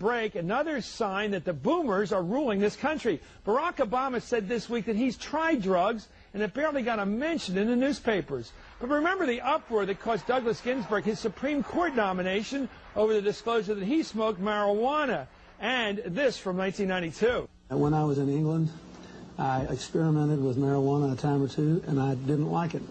break, another sign that the boomers are ruling this country. Barack Obama said this week that he's tried drugs, and it barely got a mention in the newspapers. But remember the uproar that caused Douglas Ginsburg his Supreme Court nomination over the disclosure that he smoked marijuana. And this from 1992. When I was in England, I experimented with marijuana a time or two, and I didn't like it.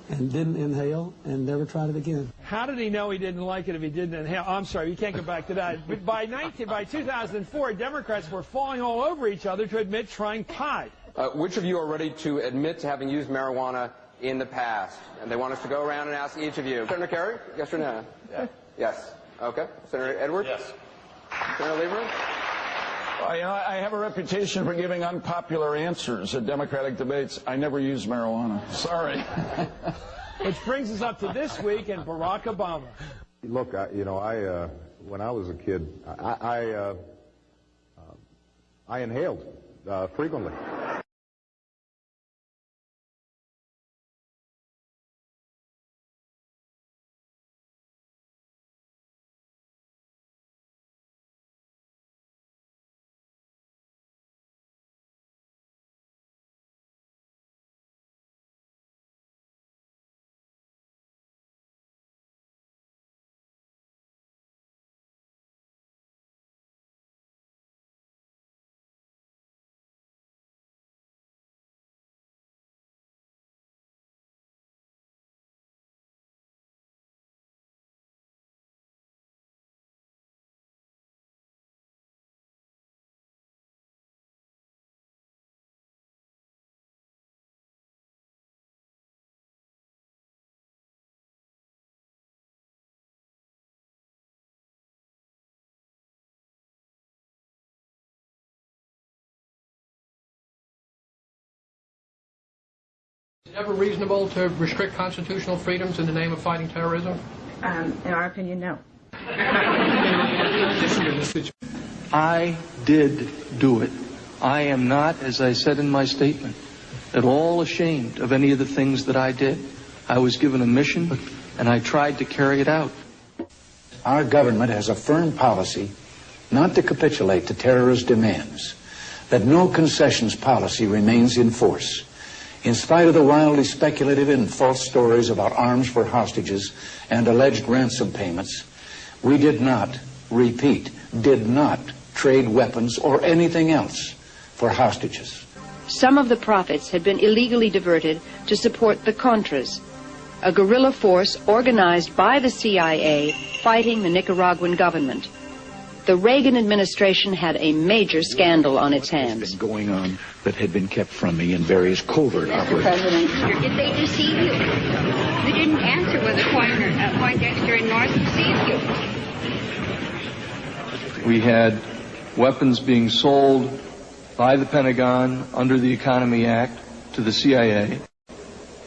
And didn't inhale, and never tried it again. How did he know he didn't like it if he didn't inhale? I'm sorry, you can't go back to that. But by 2004, Democrats were falling all over each other to admit trying pot. Which of you are ready to admit to having used marijuana in the past? And they want us to go around and ask each of you. Senator Kerry, yes or no? Yeah. Yes. Okay. Senator Edwards? Yes. Senator Lieberman? I have a reputation for giving unpopular answers at Democratic debates. I never use marijuana. Sorry. Which brings us up to this week and Barack Obama. Look, when I was a kid, I inhaled frequently. Is it ever reasonable to restrict constitutional freedoms in the name of fighting terrorism? In our opinion, no. I did do it. I am not, as I said in my statement, at all ashamed of any of the things that I did. I was given a mission, and I tried to carry it out. Our government has a firm policy not to capitulate to terrorist demands, that no concessions policy remains in force. In spite of the wildly speculative and false stories about arms for hostages and alleged ransom payments, we did not, repeat, did not trade weapons or anything else for hostages. Some of the profits had been illegally diverted to support the Contras, a guerrilla force organized by the CIA fighting the Nicaraguan government. The Reagan administration had a major scandal on its hands. Been going on that had been kept from me in various covert operations. Did they deceive you? You didn't answer whether Poindexter and North deceived you. We had weapons being sold by the Pentagon under the Economy Act to the CIA,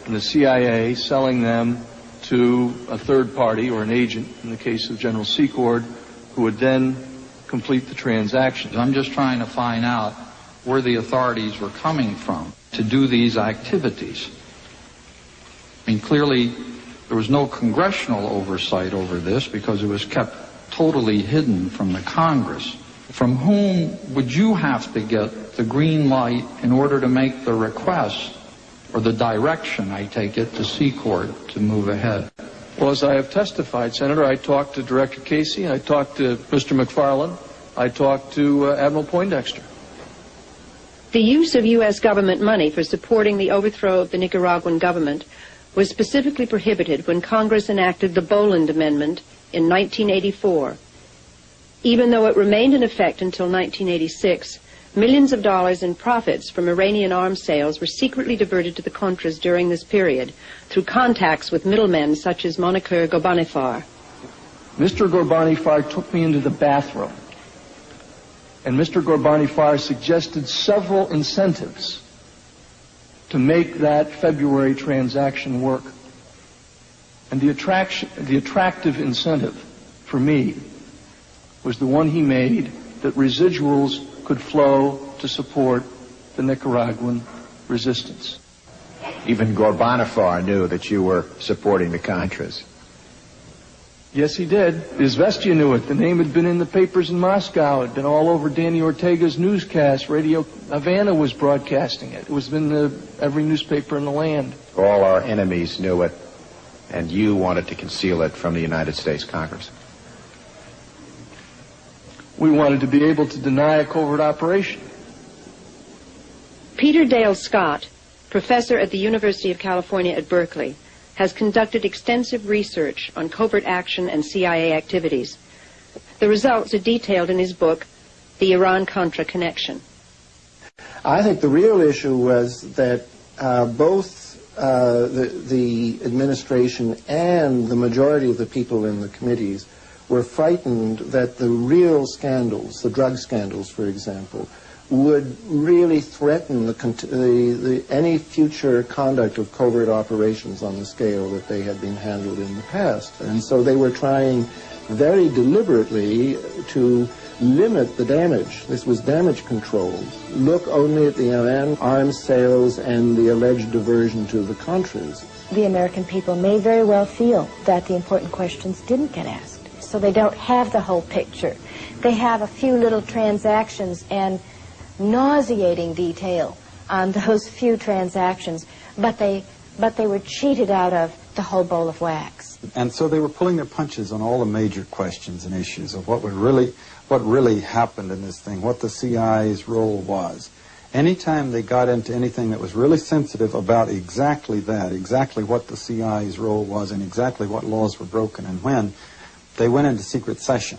and the CIA selling them to a third party or an agent, in the case of General Secord, who would then complete the transactions. I'm just trying to find out where the authorities were coming from to do these activities. I mean, clearly there was no congressional oversight over this because it was kept totally hidden from the Congress. From whom would you have to get the green light in order to make the request or the direction, I take it, to Secord to move ahead? Well, as I have testified, Senator, I talked to Director Casey, I talked to Mr. McFarland, I talked to Admiral Poindexter. The use of U.S. government money for supporting the overthrow of the Nicaraguan government was specifically prohibited when Congress enacted the Boland Amendment in 1984. Even though it remained in effect until 1986, millions of dollars in profits from Iranian arms sales were secretly diverted to the Contras during this period through contacts with middlemen such as Moniker Ghorbanifar. Mr. Ghorbanifar took me into the bathroom, and Mr. Ghorbanifar suggested several incentives to make that February transaction work. And the attractive incentive for me was the one he made, that residuals could flow to support the Nicaraguan resistance. Even Ghorbanifar knew that you were supporting the Contras. Yes, he did. Izvestia knew it. The name had been in the papers in Moscow. It had been all over Danny Ortega's newscast. Radio Havana was broadcasting it. It was in every newspaper in the land. All our enemies knew it, and you wanted to conceal it from the United States Congress. We wanted to be able to deny a covert operation. Peter Dale Scott, professor at the University of California at Berkeley, has conducted extensive research on covert action and CIA activities. The results are detailed in his book, The Iran-Contra Connection. I think the real issue was that both the administration and the majority of the people in the committees were frightened that the real scandals, the drug scandals, for example, would really threaten any future conduct of covert operations on the scale that they had been handled in the past. And so they were trying very deliberately to limit the damage. This was damage control. Look only at the Iran arms sales and the alleged diversion to the Contras. The American people may very well feel that the important questions didn't get asked, so they don't have the whole picture. They have a few little transactions and nauseating detail on those few transactions, but they were cheated out of the whole bowl of wax. And so they were pulling their punches on all the major questions and issues of what really happened in this thing, what the CIA's role was. Anytime they got into anything that was really sensitive about exactly that, exactly what the CIA's role was and exactly what laws were broken and when, they went into secret session.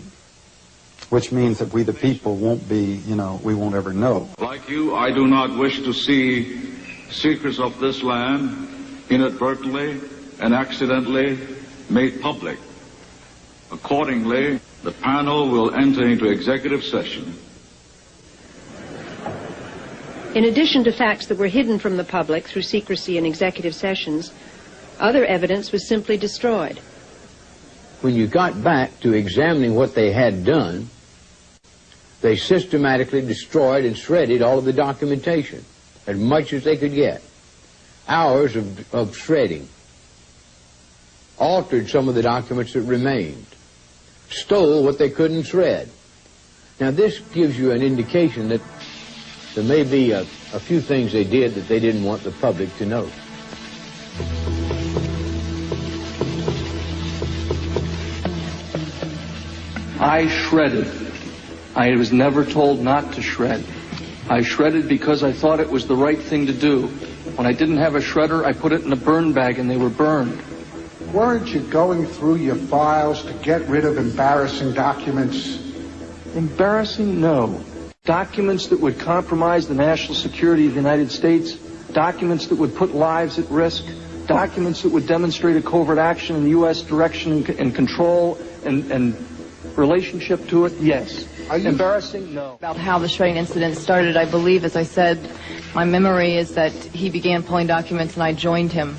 Which means that we, the people, won't be, we won't ever know. Like you, I do not wish to see secrets of this land inadvertently and accidentally made public. Accordingly, the panel will enter into executive session. In addition to facts that were hidden from the public through secrecy in executive sessions, other evidence was simply destroyed. When you got back to examining what they had done, they systematically destroyed and shredded all of the documentation, as much as they could get. Hours of shredding. Altered some of the documents that remained. Stole what they couldn't shred. Now this gives you an indication that there may be a few things they did that they didn't want the public to know. I shredded. I was never told not to shred. I shredded because I thought it was the right thing to do. When I didn't have a shredder, I put it in a burn bag and they were burned. Weren't you going through your files to get rid of embarrassing documents? Embarrassing? No. Documents that would compromise the national security of the United States, documents that would put lives at risk, documents that would demonstrate a covert action in the U.S. direction and control and relationship to it, yes. Embarrassing? No. About how the shredding incident started, I believe, as I said, my memory is that he began pulling documents and I joined him.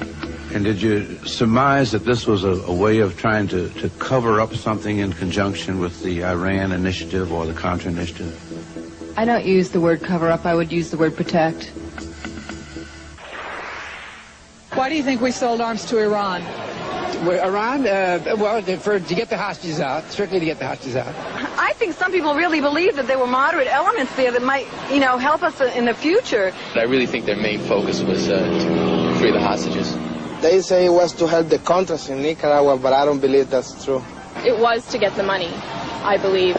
And did you surmise that this was a way of trying to cover up something in conjunction with the Iran initiative or the Contra initiative? I don't use the word cover up, I would use the word protect. Why do you think we sold arms to Iran? Iran? To get the hostages out, strictly to get the hostages out. I think some people really believe that there were moderate elements there that might, help us in the future. I really think their main focus was to free the hostages. They say it was to help the Contras in Nicaragua, but I don't believe that's true. It was to get the money, I believe.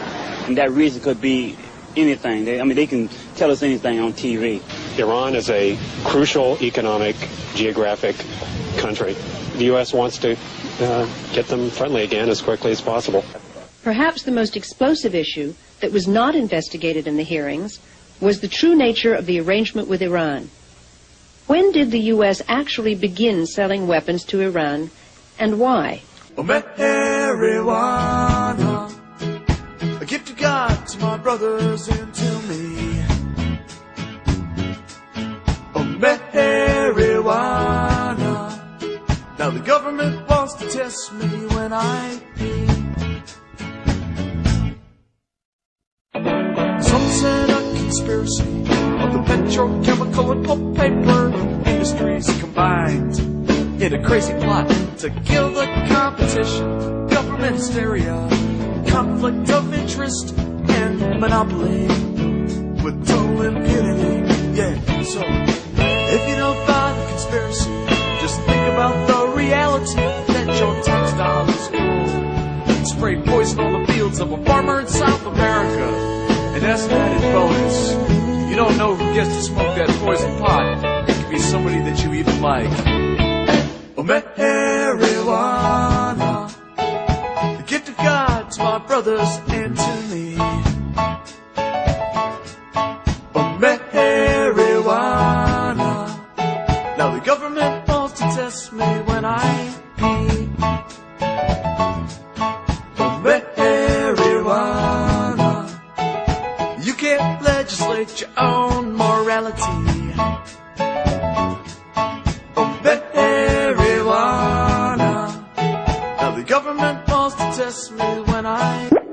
And that reason could be anything. They can tell us anything on TV. Iran is a crucial economic, geographic country. The U.S. wants to get them friendly again as quickly as possible. Perhaps the most explosive issue that was not investigated in the hearings was the true nature of the arrangement with Iran. When did the U.S. actually begin selling weapons to Iran, and why? Marijuana, a gift to God, to my brothers, and to me. Marijuana, now the government wants to test me when I pee. Some said a conspiracy of the petrochemical and pulp paper industries combined in a crazy plot to kill the competition. Government government hysteria, conflict of interest, and monopoly with total impunity. Yeah, so if you don't buy the conspiracy, just think about the reality that your tax dollars cool. Spray poison on the fields of a farmer in South America, and as an added bonus, you don't know who gets to smoke that poison pot. It could be somebody that you even like. Oh, marijuana, the gift of God to my brothers and to me. Oh, marijuana, now the government wants to test me when I pee. Oh, marijuana, you can't legislate your own.